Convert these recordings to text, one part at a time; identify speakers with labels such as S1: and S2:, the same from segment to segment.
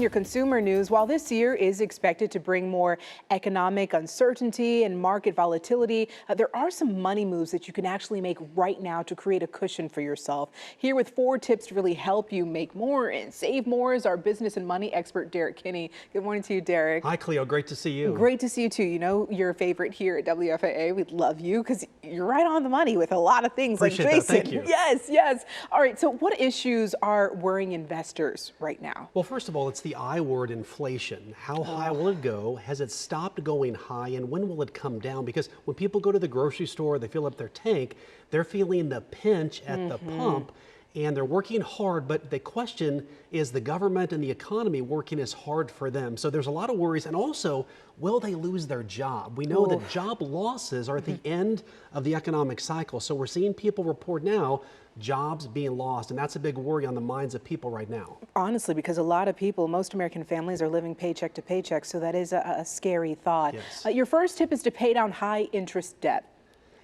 S1: Your consumer news, while this year is expected to bring more economic uncertainty and market volatility, there are some money moves that you can actually make right now to create a cushion for yourself. Here with 4 tips to really help you make more and save more is our business and money expert, Derrick Kinney. Good morning to you, Derrick.
S2: Hi, Cleo. Great to see you.
S1: Great to see you, too. You know, you're a favorite here at WFAA. We love you because you're right on the money with a lot of things.
S2: Appreciate
S1: like Jason.
S2: That. Thank you.
S1: Yes, yes. All right. So what issues are worrying investors right now?
S2: Well, first of all, it's the I word, inflation. How high will it go? Has it stopped going high? And when will it come down? Because when people go to the grocery store, they fill up their tank, they're feeling the pinch at the pump. And they're working hard, but the question is the government and the economy working as hard for them. So there's a lot of worries. And also, will they lose their job? We know that job losses are at the end of the economic cycle. So we're seeing people report now jobs being lost, and that's a big worry on the minds of people right now.
S1: Honestly, because a lot of people, most American families are living paycheck to paycheck, so that is a scary thought.
S2: Yes.
S1: Your first tip is to pay down high interest debt.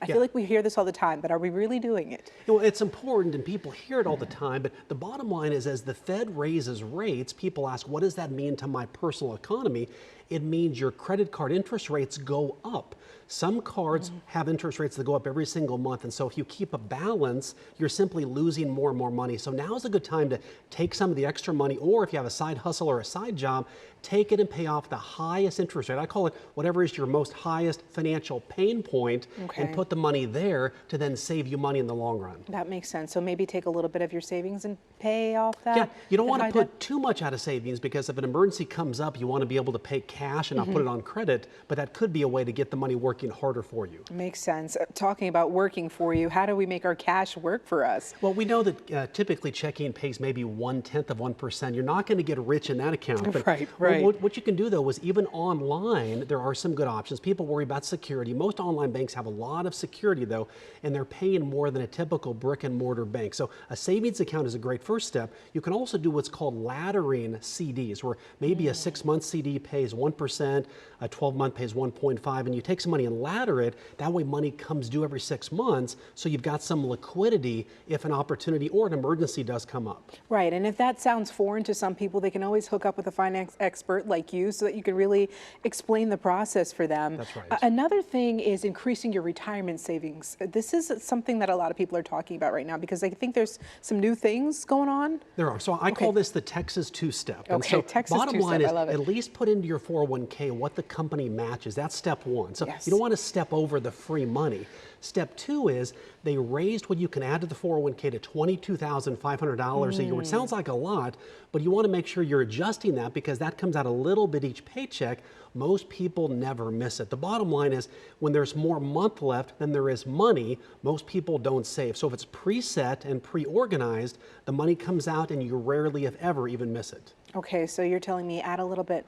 S1: I feel like we hear this all the time, but are we really doing it?
S2: Well, it's important and people hear it all the time, but the bottom line is as the Fed raises rates, people ask, what does that mean to my personal economy? It means your credit card interest rates go up. Some cards have interest rates that go up every single month, and so if you keep a balance, you're simply losing more and more money. So now is a good time to take some of the extra money, or if you have a side hustle or a side job, take it and pay off the highest interest rate. I call it whatever is your most highest financial pain point, and put the money there to then save you money in the long run.
S1: That makes sense. So maybe take a little bit of your savings and pay off that?
S2: Yeah, you don't want to put too much out of savings because if an emergency comes up, you want to be able to pay cash and not put it on credit, but that could be a way to get the money working harder for you.
S1: Makes sense. Talking about working for you, how do we make our cash work for us?
S2: Well, we know that typically checking pays maybe 1/10%. You're not going to get rich in that account. But
S1: right.
S2: What you can do, though, is even online, there are some good options. People worry about security. Most online banks have a lot of security, though, and they're paying more than a typical brick and mortar bank. So a savings account is a great first step. You can also do what's called laddering CDs, where maybe a 6-month CD pays 1%, a 12-month pays 1.5, and you take some money and ladder it. That way money comes due every 6 months, so you've got some liquidity if an opportunity or an emergency does come up.
S1: Right, and if that sounds foreign to some people, they can always hook up with a finance expert like you so that you can really explain the process for them.
S2: That's right.
S1: Another thing is increasing your retirement savings. This is something that a lot of people are talking about right now because I think there's some new things going on.
S2: There are. So I call this the Texas two-step. And so
S1: Texas
S2: bottom
S1: two-step,
S2: line is
S1: I love it.
S2: at least put into your 401k what the company matches. That's step 1. So you don't want to step over the free money. Step 2 is they raised what you can add to the 401k to $22,500 a year, which sounds like a lot, but you want to make sure you're adjusting that because that comes out a little bit each paycheck. Most people never miss it. The bottom line is when there's more month left than there is money, most people don't save. So if it's preset and pre-organized, the money comes out and you rarely, if ever, even miss it.
S1: Okay, so you're telling me add a little bit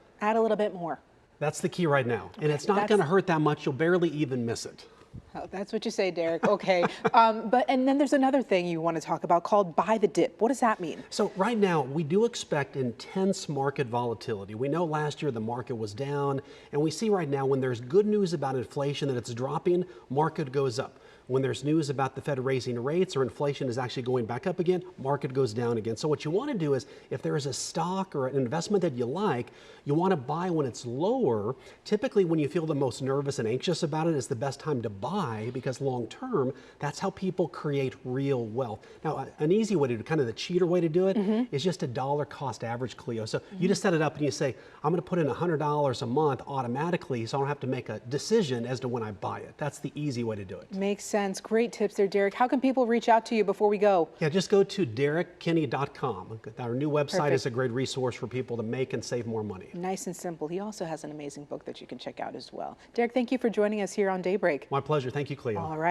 S1: more.
S2: That's the key right now. And it's not going to hurt that much. You'll barely even miss it.
S1: Oh, that's what you say, Derrick. Okay. And then there's another thing you want to talk about called buy the dip. What does that mean?
S2: So right now, we do expect intense market volatility. We know last year the market was down, and we see right now when there's good news about inflation that it's dropping, market goes up. When there's news about the Fed raising rates or inflation is actually going back up again, market goes down again. So what you want to do is if there is a stock or an investment that you like, you want to buy when it's lower. Typically when you feel the most nervous and anxious about it is the best time to buy because long term, that's how people create real wealth. Now, an easy way to do, kind of the cheater way to do it, is just a dollar cost average, Cleo. So you just set it up and you say, I'm going to put in $100 a month automatically so I don't have to make a decision as to when I buy it. That's the easy way to do it.
S1: Makes sense. Great tips there, Derrick. How can people reach out to you before we go?
S2: Yeah, just go to DerrickKinney.com. Our new website is a great resource for people to make and save more money.
S1: Nice and simple. He also has an amazing book that you can check out as well. Derrick, thank you for joining us here on Daybreak.
S2: My pleasure. Thank you, Cleo.
S1: All right.